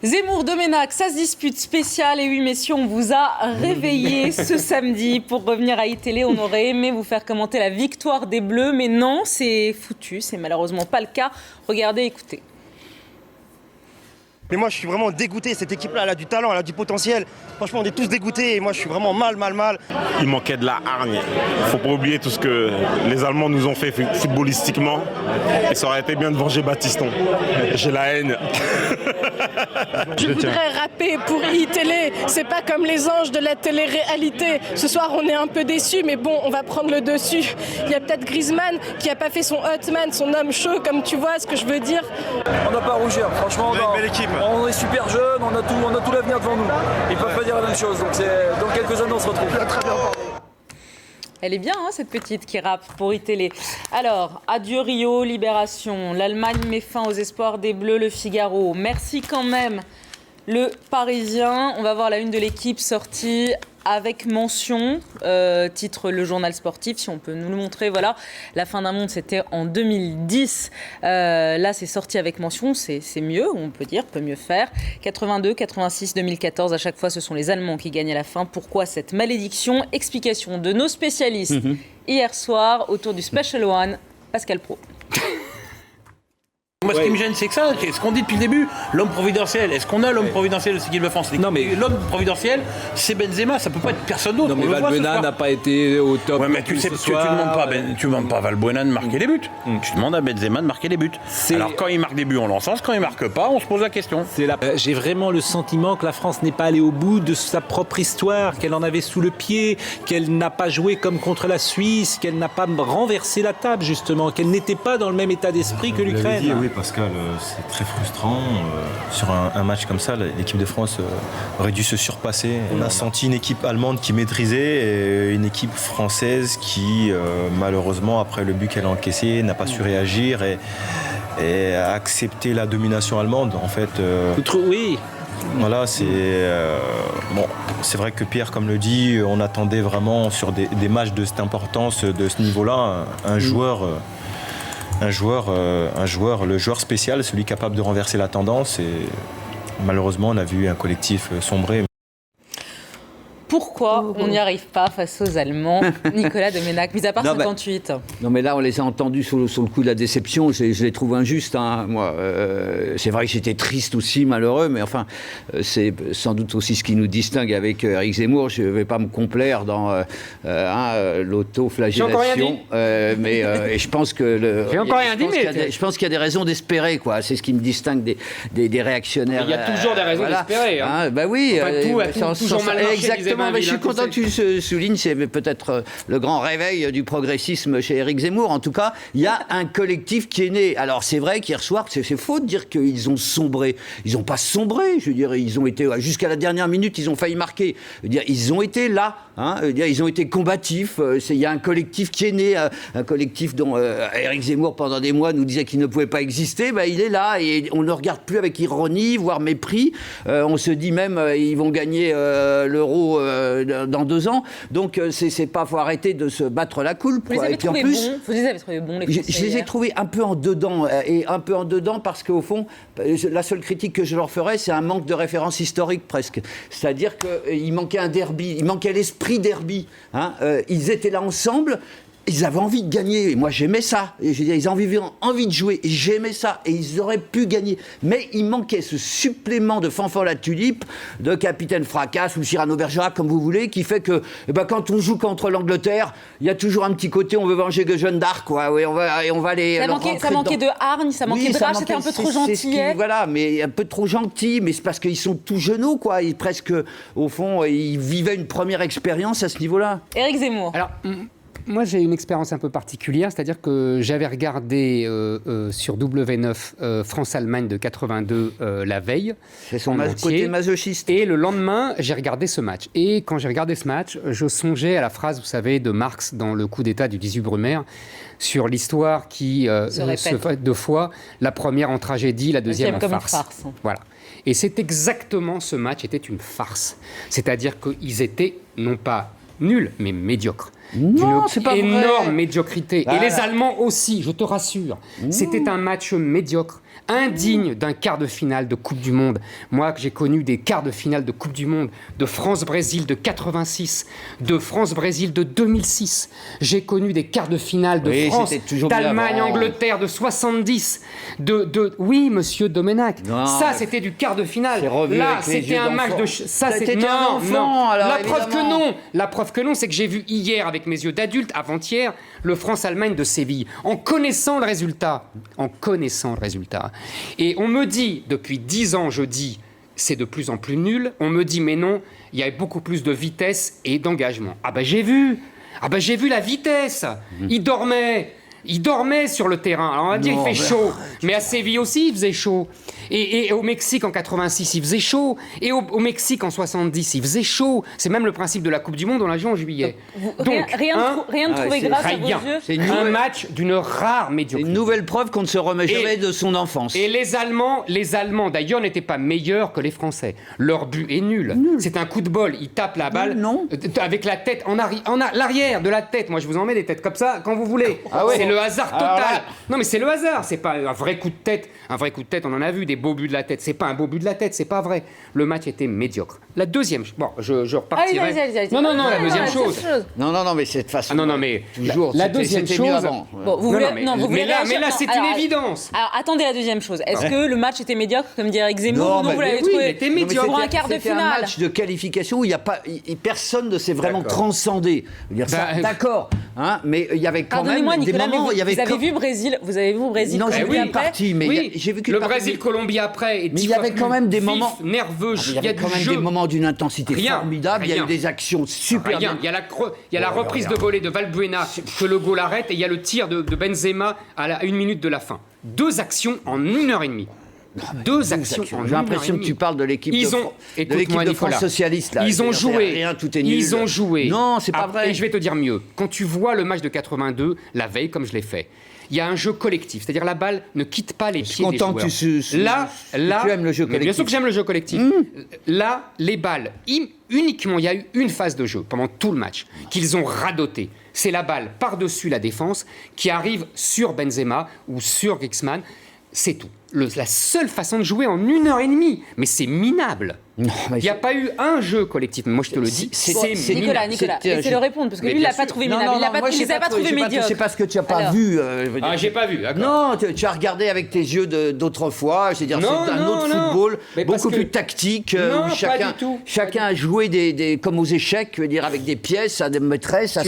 Zemmour, Domenech, ça se dispute spécial. Et oui, messieurs, on vous a réveillé ce samedi pour revenir à iTélé. On aurait aimé vous faire commenter la victoire des Bleus, mais non, c'est foutu. C'est malheureusement pas le cas. Regardez, écoutez. Mais moi, je suis vraiment dégoûté. Cette équipe-là, elle a du talent, elle a du potentiel. Franchement, on est tous dégoûtés. Et moi, je suis vraiment mal. Il manquait de la hargne. Il ne faut pas oublier tout ce que les Allemands nous ont fait footballistiquement. Et ça aurait été bien de venger Battiston. J'ai la haine. Je voudrais rapper pour iTélé. C'est pas comme les anges de la télé-réalité. Ce soir, on est un peu déçus, mais bon, on va prendre le dessus. Il y a peut-être Griezmann qui a pas fait son hotman, son homme chaud, comme tu vois ce que je veux dire. On n'a pas à rougir. Franchement, belle équipe. On est super jeunes, on a tout l'avenir devant nous. Ils peuvent pas dire la même chose. Donc dans quelques années, on se retrouve. Très bien. Elle est bien, hein, cette petite qui rappe pour iTélé. Alors, adieu Rio, libération. L'Allemagne met fin aux espoirs des Bleus, le Figaro. Merci quand même, le Parisien. On va voir la une de l'équipe sortie avec mention, titre le journal sportif, si on peut nous le montrer. Voilà, la fin d'un monde, c'était en 2010. Là, c'est sorti avec mention, c'est mieux, on peut dire, peut mieux faire. 82, 86, 2014, à chaque fois, ce sont les Allemands qui gagnent à la fin. Pourquoi cette malédiction? Explication de nos spécialistes hier soir autour du Special One, Pascal Praud. Moi, ce qui me gêne, c'est que ça, ce qu'on dit depuis le début, l'homme providentiel. Est-ce qu'on a l'homme providentiel de cette équipe de France? Non, mais l'homme providentiel, c'est Benzema, ça peut pas être personne d'autre. Non, mais Valbuena n'a pas été au top. Ouais, mais tu ne demandes pas à Valbuena de marquer des buts. Tu demandes à Benzema de marquer des buts. Alors, quand il marque des buts, on l'encense. Quand il marque pas, on se pose la question. J'ai vraiment le sentiment que la France n'est pas allée au bout de sa propre histoire, qu'elle en avait sous le pied, qu'elle n'a pas joué comme contre la Suisse, qu'elle n'a pas renversé la table, justement, qu'elle n'était pas dans le même état d'esprit que l'Ukraine. Oui, Pascal, c'est très frustrant. Sur un match comme ça, l'équipe de France aurait dû se surpasser. On a senti une équipe allemande qui maîtrisait et une équipe française qui, malheureusement, après le but qu'elle a encaissé, n'a pas su réagir et a accepté la domination allemande. En fait, oui. Voilà, c'est vrai que Pierre, comme le dit, on attendait vraiment sur des matchs de cette importance, de ce niveau-là, un joueur, le joueur spécial, celui capable de renverser la tendance. Et malheureusement, on a vu un collectif sombrer. Pourquoi on n'y arrive pas face aux Allemands, Nicolas Domenech, mis à part 58 Non, mais là, on les a entendus sur le coup de la déception. Je les trouve injustes. Hein. Moi, c'est vrai que j'étais triste aussi, malheureux, mais enfin, c'est sans doute aussi ce qui nous distingue avec Éric Zemmour. Je ne vais pas me complaire dans l'autoflagellation. Mais je pense que j'ai encore rien dit, mais je pense qu'il y a des raisons d'espérer, quoi. C'est ce qui me distingue des réactionnaires. Il y a toujours des raisons d'espérer. Hein. Bah oui. Toujours mal marché, exactement. Mais je suis content que tu soulignes, c'est peut-être le grand réveil du progressisme chez Éric Zemmour. En tout cas, il y a un collectif qui est né. Alors c'est vrai qu'hier soir, c'est faux de dire qu'ils ont sombré. Ils n'ont pas sombré. Je veux dire, ils ont été jusqu'à la dernière minute, ils ont failli marquer. Je veux dire, ils ont été là. Hein, ils ont été combatifs. Il y a un collectif qui est né, un collectif dont Éric Zemmour pendant des mois nous disait qu'il ne pouvait pas exister. Ben, il est là et on ne le regarde plus avec ironie, voire mépris. On se dit même ils vont gagner l'euro dans 2 ans. Donc faut arrêter de se battre la coulpe. Vous les avez trouvés bons. Vous les avez trouvés bons, les Français. Je les ai trouvés un peu en dedans parce qu'au fond, la seule critique que je leur ferais, c'est un manque de référence historique presque. C'est-à-dire qu'il manquait un derby, il manquait l'esprit derby. Hein. Ils étaient là ensemble. Ils avaient envie de gagner, et moi j'aimais ça. Et je veux dire, ils avaient envie de jouer, et j'aimais ça, et ils auraient pu gagner. Mais il manquait ce supplément de fanfan la tulipe, de capitaine Fracasse ou Cyrano Bergerac, comme vous voulez, qui fait que quand on joue contre l'Angleterre, il y a toujours un petit côté, on veut venger Jeanne d'Arc, quoi. Oui, on va les. Ça manquait de hargne, ça manquait de rage, c'était un peu trop gentil. Voilà, mais un peu trop gentil, mais c'est parce qu'ils sont tout genoux, quoi. Presque, au fond, ils vivaient une première expérience à ce niveau-là. Éric Zemmour. Alors, moi, j'ai une expérience un peu particulière, c'est-à-dire que j'avais regardé sur W9 France-Allemagne de 82 la veille. C'est son côté masochiste. Et le lendemain, j'ai regardé ce match. Et quand j'ai regardé ce match, je songeais à la phrase, vous savez, de Marx dans le coup d'État du 18 Brumaire, sur l'histoire qui se fait 2 fois, la première en tragédie, la deuxième en farce. Voilà. Et c'est exactement, ce match était une farce. C'est-à-dire qu'ils étaient non pas nuls, mais médiocres. Non, c'est pas vrai. énorme médiocrité. Voilà. Et les Allemands aussi, je te rassure. C'était un match médiocre, indigne d'un quart de finale de Coupe du Monde. Moi, que j'ai connu des quarts de finale de Coupe du Monde, de France-Brésil de 86, de France-Brésil de 2006. J'ai connu des quarts de finale de Oui, France, c'était toujours bien d'Allemagne-Angleterre de 70. Oui, monsieur Domenac, Non, ça c'était du quart de finale. c'est revu Là, avec les c'était yeux un match d'enfant. de... Ça, T'étais c'est... un enfant, alors, La preuve que évidemment. non. La preuve que non, c'est que j'ai vu hier avec mes yeux d'adulte, avant-hier, le France-Allemagne de Séville, en connaissant le résultat. Et on me dit, depuis 10 ans, je dis, c'est de plus en plus nul. On me dit, mais non, il y a beaucoup plus de vitesse et d'engagement. Ah ben j'ai vu la vitesse. Il dormait sur le terrain. Alors on va dire, il fait chaud. Mais à Séville aussi, il faisait chaud. Et au Mexique en 86, il faisait chaud. Et au Mexique en 70, il faisait chaud. C'est même le principe de la Coupe du Monde, on l'a joué en juillet. Rien de trouvé grave à vos Rien. yeux. C'est Un match d'une rare médiocrité. une nouvelle preuve qu'on ne se remet jamais de son enfance. Et les Allemands d'ailleurs, n'étaient pas meilleurs que les Français. Leur but est nul. C'est un coup de bol. Ils tapent la balle avec la tête en l'arrière de la tête. Moi, je vous en mets des têtes comme ça quand vous voulez. C'est le hasard total. là- Non, mais c'est le hasard. C'est pas un vrai coup de tête. Un vrai coup de tête, on en a vu, des beaux buts de la tête. C'est pas un beau but de la tête, c'est pas vrai. Le match était médiocre. La deuxième... Bon, je repartirai... Allez. Non, la deuxième la chose. Non, mais cette façon. Ah non, mais toujours. la c'était- deuxième c'était mieux chose... avant. Bon, vous voulez mais là, c'est une évidence. Alors, attendez la deuxième chose. Est-ce que le match était médiocre, comme dirait Eric Zemmour, Non, ou non, mais vous l'avez oui, trouvé il était médiocre. pour un quart de C'était un finale? match de qualification où il y a pas, personne ne s'est vraiment D'accord. transcendé. Je veux dire ça, d'accord, hein, mais il y avait quand même Pardonnez-moi, des Nicolas, mais moments. Il y avait vous avez vu Brésil? Vous avez vu Brésil? Non, j'ai Colombie vu après partie, mais Oui, j'ai vu qu'une le partie, Brésil-Colombie après est mais il y 10 fois avait plus quand même des vif, moments nerveux. Il y Il y a avait du quand même jeu. des moments d'une intensité formidable. Il y a Rien. eu des actions super. Rien. Il y a la reprise de volée de Valbuena que le goal arrête et il y a le tir de Benzema à 1 minute de la fin. 2 actions en 1 heure et demie. 2 actions en 1 heure et demie. J'ai l'impression que tu parles de l'équipe de France Nicolas, socialiste. Là. Ils ont C'est-à-dire, joué. rien, tout est nul. Ils ont joué. Non, c'est pas vrai. Et je vais te dire mieux. Quand tu vois le match de 82, la veille, comme je l'ai fait, il y a un jeu collectif. C'est-à-dire la balle ne quitte pas les pieds des content joueurs. que Là, tu aimes le jeu mais bien collectif. sûr que j'aime le jeu collectif. Là, les balles, uniquement, il y a eu une phase de jeu pendant tout le match qu'ils ont radoté. C'est la balle par-dessus la défense qui arrive sur Benzema ou sur Griezmann. C'est tout. La seule façon de jouer en 1 heure et demie. Mais c'est minable. Non, mais Il n'y a pas eu un jeu collectif. Moi, je te le dis, c'est Nicolas, minable. laissez-le répondre, parce que lui, il l'a pas trouvé minable. Il les a pas trouvés médiocres. C'est parce que tu n'as pas Alors. vu. J'ai pas vu, d'accord. Non, tu as regardé avec tes yeux d'autrefois. C'est-à-dire, Non, c'est un non, autre non. football, Mais parce beaucoup que- plus tactique, Non, où pas chacun, du tout. chacun a joué comme aux échecs, je veux dire, avec des pièces, à des maîtresses.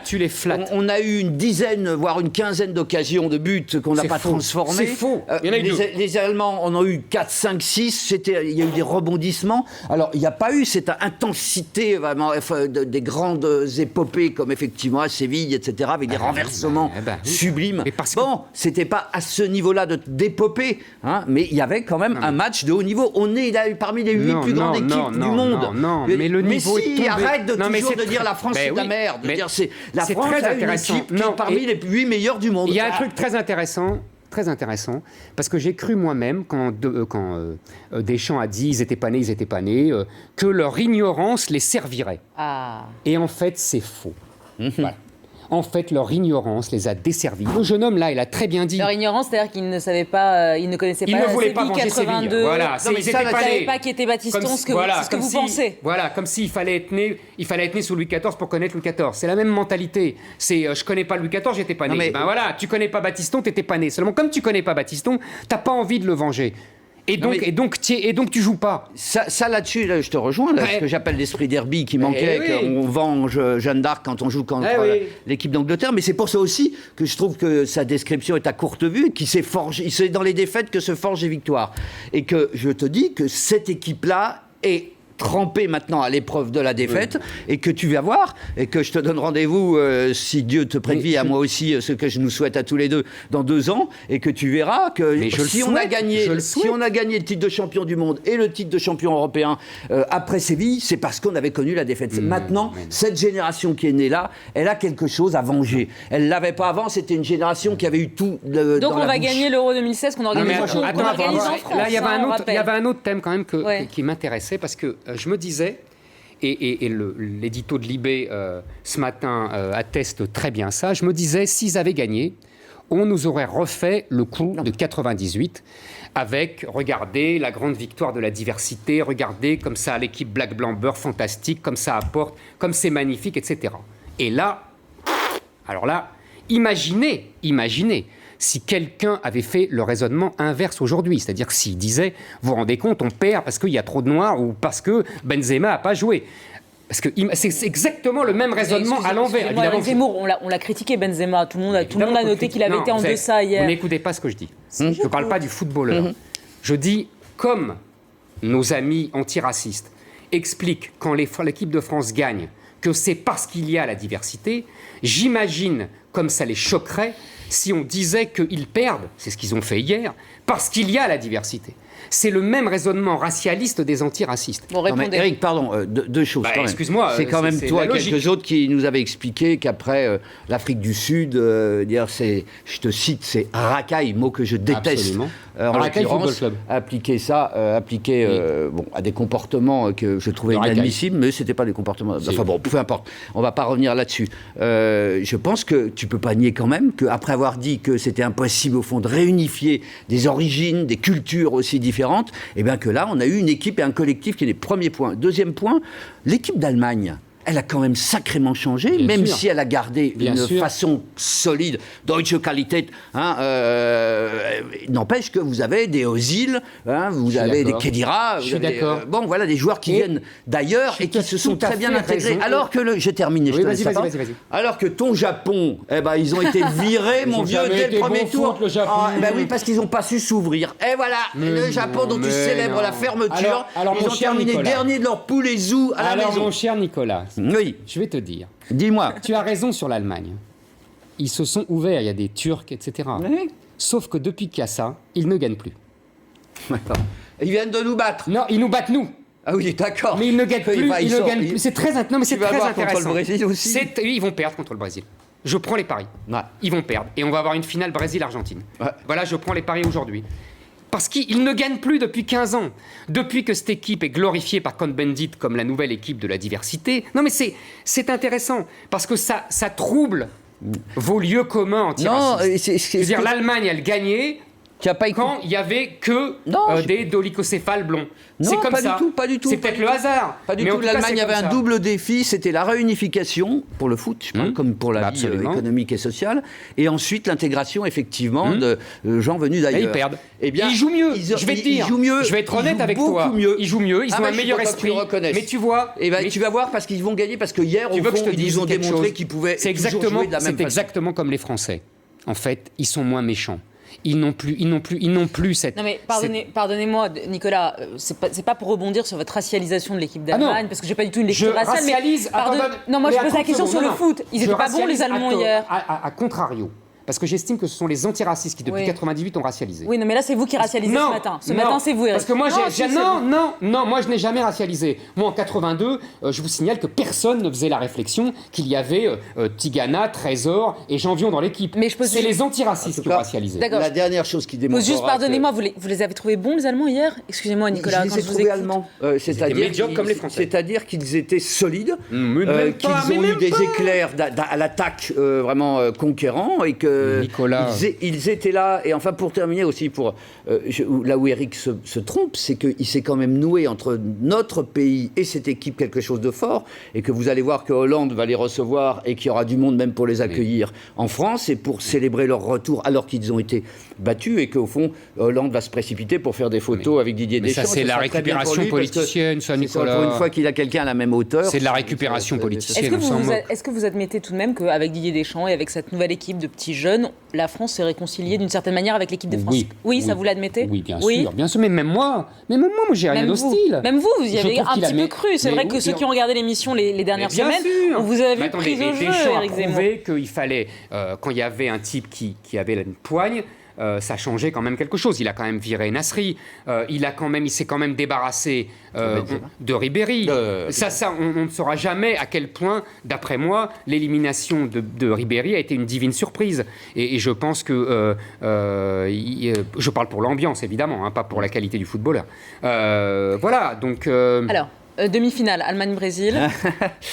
Tu les flattes. On a eu une dizaine, voire une quinzaine d'occasions de buts qu'on n'a C'est pas faux. transformés. C'est faux. Il y en a eu deux. Les Allemands en ont eu 4, 5, 6. Il y a eu des rebondissements. Alors, il n'y a pas eu cette intensité vraiment des grandes épopées comme effectivement à Séville, etc., avec des renversements oui. sublimes. Mais parce que- Bon, c'était pas à ce niveau-là d'épopée, hein, mais il y avait quand même un match de haut niveau. On est là, parmi les 8 plus grandes équipes du monde. Non, mais le niveau est tombé. Arrête de Non, mais toujours c'est de dire la France c'est de la oui, merde. De mais dire la c'est France très a une intéressant. équipe qui est Non, parmi les 8 meilleurs du monde. Il y a un truc très intéressant, parce que j'ai cru moi-même, quand Deschamps a dit ils étaient pas nés, que leur ignorance les servirait. Ah. Et en fait, c'est faux. Voilà. En fait, leur ignorance les a desservis. Le jeune homme, là, il a très bien dit. Leur ignorance, c'est-à-dire qu'ils ne savaient pas, ils ne connaissaient Il pas ne voulait pas Séville venger 82. Séville. Voilà, Non, mais ils ça, étaient ils pas ne savaient nés. pas qui était Baptiston, Comme ce que vous pensez. Voilà, comme s'il fallait être né sous Louis XIV pour connaître Louis XIV. C'est la même mentalité. C'est je connais pas Louis XIV, j'étais pas né. mais- Ben voilà, tu connais pas Baptiston, t'étais pas né. Seulement comme tu connais pas Baptiston, t'as pas envie de le venger. Et Non, donc, mais- tu joues pas. Ça là-dessus, là, je te rejoins, là, Ouais. ce que j'appelle l'esprit derby qui manquait, oui. qu'on venge Jeanne d'Arc quand on joue contre oui. l'équipe d'Angleterre. Mais c'est pour ça aussi que je trouve que sa description est à courte vue, qu'il s'est forgé, c'est dans les défaites que se forgent les victoires. Et que je te dis que cette équipe-là est trempée maintenant à l'épreuve de la défaite, et que tu vas voir, et que je te donne rendez-vous, si Dieu te prête vie, à moi aussi, ce que je nous souhaite à tous les deux, dans 2 ans, et que tu verras que Mais je le si on a souhaite, gagné, je le si souhaite. on a gagné le titre de champion du monde et le titre de champion européen après Séville, c'est parce qu'on avait connu la défaite. Maintenant, cette génération qui est née là, elle a quelque chose à venger. Elle l'avait pas avant, c'était une génération qui avait eu tout Donc dans on la va bouche. gagner l'Euro 2016 qu'on Non, organise, mais qu'on organise en France. Là, il y hein, on avait un autre thème quand même Ouais. qui m'intéressait parce que je me disais, et l'édito de Libé ce matin atteste très bien ça, je me disais, s'ils avaient gagné, on nous aurait refait le coup de 98 avec, regardez, la grande victoire de la diversité, regardez comme ça l'équipe Black Blanc Beurre fantastique, comme ça apporte, comme c'est magnifique, etc. Et là, alors là, imaginez si quelqu'un avait fait le raisonnement inverse aujourd'hui, c'est-à-dire que s'il disait, vous vous rendez compte, on perd parce qu'il y a trop de noirs ou parce que Benzema n'a pas joué. Parce que c'est exactement le même raisonnement à l'envers. Évidemment, Zemmour, on l'a critiqué Benzema. Tout le monde a noté qu'il avait été en deçà hier. Vous n'écoutez pas ce que je dis. Je ne parle pas du footballeur. Je dis comme nos amis antiracistes expliquent quand l'équipe de France gagne que c'est parce qu'il y a la diversité, j'imagine comme ça les choquerait si on disait qu'ils perdent, c'est ce qu'ils ont fait hier, parce qu'il y a la diversité. C'est le même raisonnement racialiste des antiracistes. Bon, répondez. Non, mais Eric, pardon, deux choses. Quand même. Excuse-moi. C'est quand même toi, quelques autres qui nous avaient expliqué qu'après l'Afrique du Sud, je te cite, c'est racaille, mot que je déteste. En l'occurrence, appliquer à des comportements que je trouvais inadmissibles, mais c'était pas des comportements. Enfin bon, peu importe. On va pas revenir là-dessus. Je pense que tu peux pas nier quand même qu'après avoir dit que c'était impossible au fond de réunifier des origines, des cultures aussi différentes, et bien que là, on a eu une équipe et un collectif qui est les premiers points. Deuxième point, l'équipe d'Allemagne. Elle a quand même sacrément changé, bien même sûr. Si elle a gardé une façon solide, Deutsche Qualität. N'empêche que vous avez des Ozil, vous avez des Khedira, voilà, des joueurs qui viennent d'ailleurs et qui se sont très bien intégrés. Alors que j'ai terminé. Vas-y. Alors que ton Japon, ils ont été virés, mon vieux, dès le premier tour. Oui, parce qu'ils n'ont pas su s'ouvrir. Et voilà, le Japon dont tu célèbres la fermeture, ils ont terminé dernier de leur poule et zou à la maison. Alors, mon cher Nicolas. Oui. Je vais te dire. Dis-moi. Tu as raison sur l'Allemagne. Ils se sont ouverts, il y a des Turcs, etc. Oui. Sauf que depuis qu'il y a ça, ils ne gagnent plus. D'accord. Ils viennent de nous battre. Non, ils nous battent nous. Ah oui, d'accord. Mais ils ne gagnent plus. C'est très intéressant. Contre le Brésil aussi. Ils vont perdre contre le Brésil. Je prends les paris. Ouais. Ils vont perdre. Et on va avoir une finale Brésil-Argentine. Ouais. Voilà, je prends les paris aujourd'hui. Parce qu'ils ne gagnent plus depuis 15 ans. Depuis que cette équipe est glorifiée par Cohn-Bendit comme la nouvelle équipe de la diversité. Non mais c'est intéressant, parce que ça trouble vos lieux communs antiracistes. C'est-à-dire l'Allemagne, elle gagnait quand il n'y avait que des dolichocéphales blonds. C'est comme ça. Pas du tout. C'est peut-être le hasard. Pas du tout. L'Allemagne avait un double défi, c'était la réunification pour le foot, je parle, comme pour la vie économique et sociale, et ensuite l'intégration effectivement de gens venus d'ailleurs. Et ils perdent. Eh bien, ils jouent mieux. Je vais te dire. Je vais être honnête avec toi. Ils jouent mieux. Ils ont un meilleur esprit. Mais tu vois. Tu vas voir parce qu'ils vont gagner, parce que hier au fond ils ont démontré qu'ils pouvaient jouer de la même façon. C'est exactement comme les Français. En fait, ils sont moins méchants. Ils n'ont plus cette... Non mais pardonnez-moi Nicolas, c'est pas pour rebondir sur votre racialisation de l'équipe d'Allemagne, parce que j'ai pas du tout une lecture raciale, non, moi je pose la question sur le foot. Ils étaient pas bons les Allemands hier. À contrario. Parce que j'estime que ce sont les antiracistes qui, depuis 98, ont racialisé. Oui, non, mais là, c'est vous qui racialisez ce matin. Ce matin, c'est vous, Eric. Parce que moi, moi, je n'ai jamais racialisé. Moi, en 82, je vous signale que personne ne faisait la réflexion qu'il y avait Tigana, Trésor et Janvion dans l'équipe. C'est les antiracistes qui ont racialisé. La dernière chose qui démontre... Juste, pardonnez-moi, vous les avez trouvés bons, les Allemands, hier? Excusez-moi, Nicolas. Je les ai trouvés allemands. Médiocres comme les Français. C'est-à-dire qu'ils étaient solides, qu'ils ont eu des éclairs à l'attaque vraiment conquérants, et que ils étaient là. Et enfin, pour terminer aussi, là où Eric se trompe, c'est qu'il s'est quand même noué entre notre pays et cette équipe quelque chose de fort, et que vous allez voir que Hollande va les recevoir et qu'il y aura du monde même pour les accueillir en France, et pour célébrer leur retour alors qu'ils ont été battus, et qu'au fond Hollande va se préciter pour faire des photos avec Didier Deschamps. Ça, c'est la récupération politicienne, ça, Nicolas. Pour une fois qu'il a quelqu'un à la même hauteur. C'est de la récupération politicienne. Est-ce que vous admettez tout de même qu'avec Didier Deschamps et avec cette nouvelle équipe de petits jeunes, la France s'est réconciliée d'une certaine manière avec l'équipe de France? Oui, ça vous l'admettez? Oui, bien sûr. Mais même moi, j'ai rien d'hostile. Même vous y avez un petit peu cru. C'est vrai que ceux qui ont regardé l'émission les dernières semaines, on vous a vu pris au jeu, Eric Zemmour. Qu'il fallait, quand il y avait un type qui avait une poigne, ça changeait quand même quelque chose. Il a quand même viré Nasri. Il s'est quand même débarrassé de Ribéry. On ne saura jamais à quel point, d'après moi, l'élimination de Ribéry a été une divine surprise. Et je pense que... je parle pour l'ambiance, évidemment, pas pour la qualité du footballeur. Voilà, donc... Alors, Demi-finale, Allemagne-Brésil.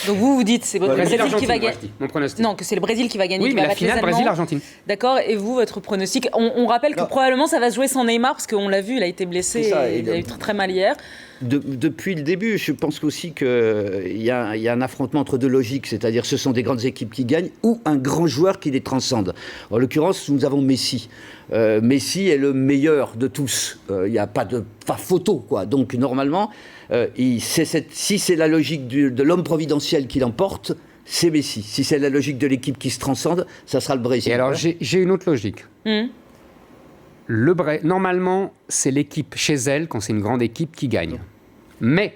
Donc vous dites c'est le Brésil qui va gagner. Mon pronostic. Non, que c'est le Brésil qui va gagner. Oui, qui mais va la battre les finale, Allemands. Brésil-Argentine. D'accord. Et vous, votre pronostic, on rappelle que probablement ça va se jouer sans Neymar parce qu'on l'a vu, il a été blessé, il a eu très mal hier. Depuis le début, je pense aussi qu'il y a un affrontement entre deux logiques, c'est-à-dire ce sont des grandes équipes qui gagnent ou un grand joueur qui les transcende. En l'occurrence, nous avons Messi. Messi est le meilleur de tous. Il n'y a pas photo, quoi. Donc normalement, si c'est la logique de l'homme providentiel qui l'emporte, c'est Messi. Si c'est la logique de l'équipe qui se transcende, ça sera le Brésil. Et alors, j'ai une autre logique. Normalement, c'est l'équipe chez elle, quand c'est une grande équipe, qui gagne. Mais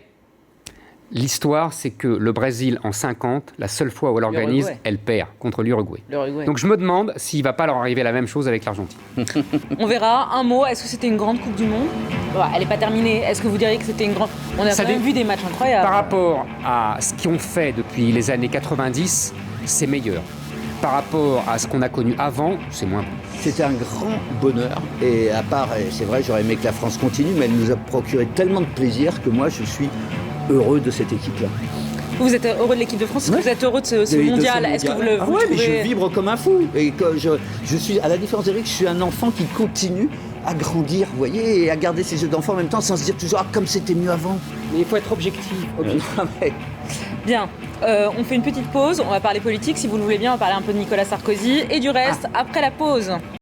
l'histoire, c'est que le Brésil, en 50, la seule fois où elle organise, elle perd contre l'Uruguay. Donc je me demande s'il ne va pas leur arriver la même chose avec l'Argentine. On verra. Un mot, est-ce que c'était une grande Coupe du Monde ? Elle n'est pas terminée. Est-ce que vous diriez que c'était une grande... On a quand même vu des matchs incroyables. Par rapport à ce qu'ils ont fait depuis les années 90, c'est meilleur. Par rapport à ce qu'on a connu avant, c'est moins bon. C'était un grand bonheur. Et à part, c'est vrai, j'aurais aimé que la France continue, mais elle nous a procuré tellement de plaisir que moi, je suis heureux de cette équipe-là. Vous êtes heureux de l'équipe de France ? Est-ce que vous êtes heureux de ce mondial ? Est-ce que vous le trouvez... mais je vibre comme un fou. Et que je suis, à la différence d'Éric, je suis un enfant qui continue à grandir, vous voyez, et à garder ses yeux d'enfant en même temps, sans se dire toujours comme c'était mieux avant. Mais il faut être objectif. Bien, on fait une petite pause, on va parler politique, si vous le voulez bien, on va parler un peu de Nicolas Sarkozy et du reste après la pause.